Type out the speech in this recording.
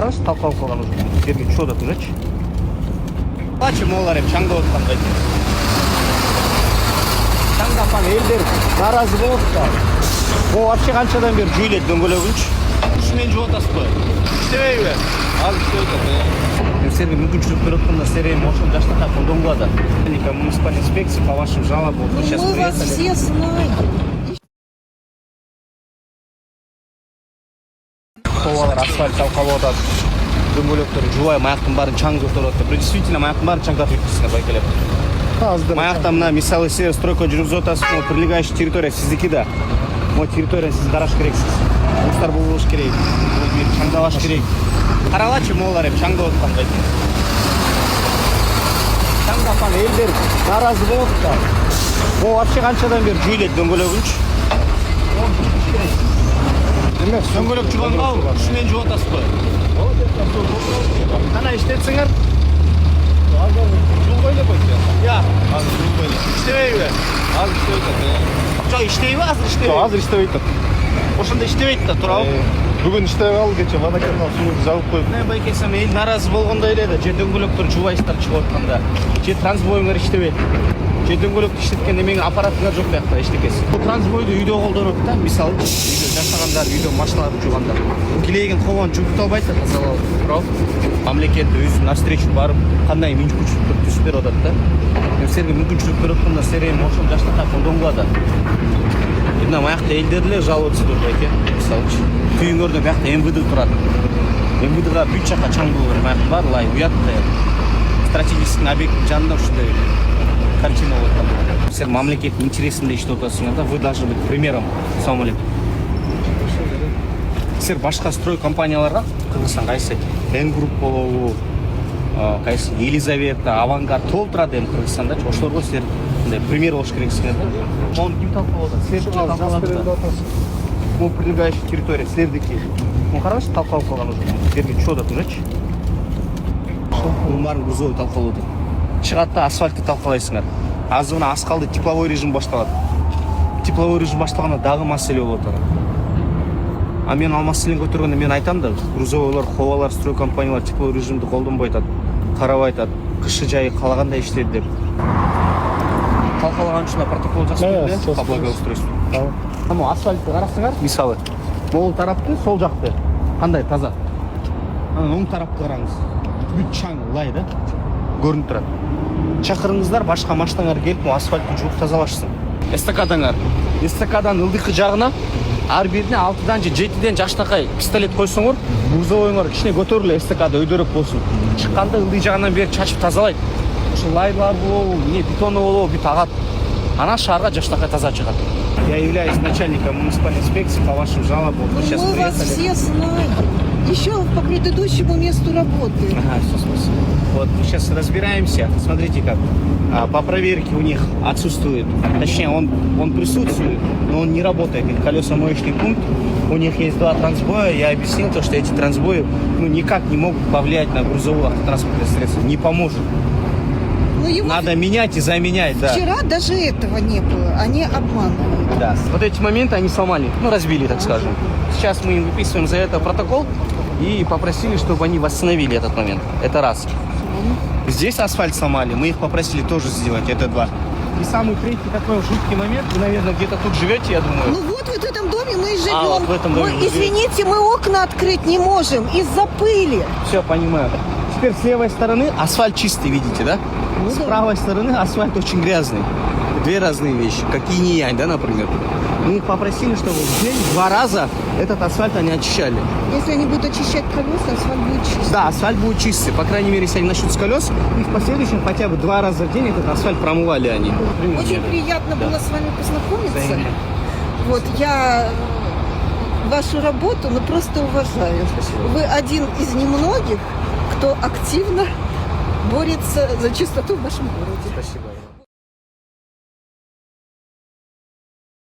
қараңызшы, талқылап қалған уже. Жерге чудо тужачы. Почему олар эми чаңдап аткандай? Чаңдапан элдер наразы болот да. О, вообще канчадан бери жүйүлөт дөңгөлөгүнчү. Ушумен жууп атасызбы? İştebейби? Ал иштебей атат. Силерге мүмкүнчүлүк берип атканда силер эми ошол жаштакка колдонгула да. Муниципальная инспекция по вашим жалобам. Мы вас все знаем. Ковалар асфальт талкалап атат. Дөңгөлөктөр жубай маяктын баарын чаңдап отуруп атат. Бир действительно маяктын баарын чаңдап өткүзсүңөр байкелеп. Маякта мына мисалы силер стройка жүргүзүп атасыз, прилегающая территория сиздики да. Могу территория сиз караш керексиз. Мустар болуш керек. Чаңдабаш керек. Карагачы могулар эми чаңдап аткандай. Чаңдапан элдер наразы болот да. О, вообще канчадан бери жүйүлөт дөңгөлөгүнчү. Дөңгөлөк жууганга ушумен жууп атасызбы? Кана иштетсеңер. Жуулбой эле койчу. Я, азыр жуулбой эле. Иштебейби? Азыр иштебей атат. Жок, иштейби, азыр иштебейби? Жок, азыр иштебей атат. Ошондо иштебейт да, туурабы? Бүгүн иштебей ал, кече водоканалдан сууну жабып коюп. Мен байкесем эл наразы болгондой эле да, же дөңгөлөктөр жубайсыздар чыгып атканда, же трансбоюңар иштебейт. Же дөңгөлөктү иштеткенде менин аппаратыңар жок биякта эчтекеси. Бул трансбойду үйдө колдонот да, мисалы, үйдө жашагандар, үйдө машиналарды жуугандар. Килейген кобон жууп албайт да, тазалап, туурабы? Мамлекет өзү навстречу барып, кандай мүмкүнчүлүктөр түзүп берип атат да. Силерге мүмкүнчүлүк берип атканда силер эми ошол жаштакка колдонгула да. Мына маякта элдер эле жаловатсыздар байке, мисалычы. Түйүңөрдө биякта МВД турат. МВДга бүт жакка чаң болуу керек, маяктын баары лай уятта. Стратегический объекттин жанында ушундай картина болуп атат. Силер мамлекеттин интересинде иштеп атасыңар да, вы должны быть примером. Ассалому алейкум. Силер башка строй компанияларга Кыргызстан кайсы? Н-групп болобу, кайсы Елизавета, Авангард толтурат эми Кыргызстанда. Ошолорго силер мындай пример болуш керексиңер да. Мону ким талкалап атат? Силер талкалап атасыз. Бул прилегающая территория силердики. Муну карагычы, талкалап калган уже. Жерге чудо тужачы. Бул баарын грузовой талкалап атат. Чыгат да асфальтты талкалайсыңар. Азыр мына аскалды тепловой режим башталат. Тепловой режим башталганда дагы маселе болот ара. А мен ал маселени көтөргөндө мен айтам да, грузовойлор, ховалар, строй компаниялар тепловой режимди колдонбой атат, карабай атат. Кышы жайы калагандай иштейт деп. Талкалаган үчүн протокол жазып берди, по благоустройству. Ама асфальтты карасаңар, мисалы, могул тарапты, сол жакты кандай таза. Анан оң тарапты караңыз. Бүт чаң лай да, көрүнүп турат. Чакырыңыздар башка машиналар келип, асфальтты жууп тазалашсын. Эстакадан ылдыкы жагына ар бирине 6дан же 7ден жаштакай пистолет койсоңор, грузовойңор кичине көтөрүлө эстакада өйдөрөк болсун. Чыкканда ылдый жагынан бери чачып тазалайт. Ошо лайлар болобу, эмне бетону болобу, бүт агат. Анан шаарга жаштакай таза чыгат. Я являюсь начальником муниципальной инспекции по вашим жалобам. Мы вас все знаем. Еще по предыдущему месту работы. Ага, все, спасибо. Вот, мы сейчас разбираемся. Смотрите как. По проверке у них отсутствует, точнее, он присутствует, но он не работает. Колесомоечный пункт. У них есть 2 трансбоя. Я объяснил то, что эти трансбои никак не могут повлиять на грузовое автотранспортное средство. Не поможет. Надо менять и заменять, да. Вчера даже этого не было. Они обманывают. Да. Вот эти моменты они сломали, разбили, так скажем. Сейчас мы им выписываем за это протокол и попросили, чтобы они восстановили этот момент. Это раз. Здесь асфальт сломали, мы их попросили тоже сделать. Это 2. И самый третий такой жуткий момент, вы, наверное, где-то тут живете, я думаю. Ну вот в этом доме мы и живем. Вот в этом доме извините, мы окна открыть не можем из-за пыли. Все, понимаю. Теперь с левой стороны асфальт чистый, видите, да? С правой стороны асфальт очень грязный. 2 разные вещи, как инь и янь, да, например. Мы их попросили, чтобы в день 2 раза этот асфальт они очищали. Если они будут очищать колеса, асфальт будет чистый. Да, асфальт будет чистый. По крайней мере, если они начнут с колес, и в последующем хотя бы 2 раза в день этот асфальт промывали они. Очень приятно было с вами познакомиться. Вот, я вашу работу просто уважаю. Спасибо. Вы один из немногих, кто активно борется за чистоту в нашем городе. Спасибо.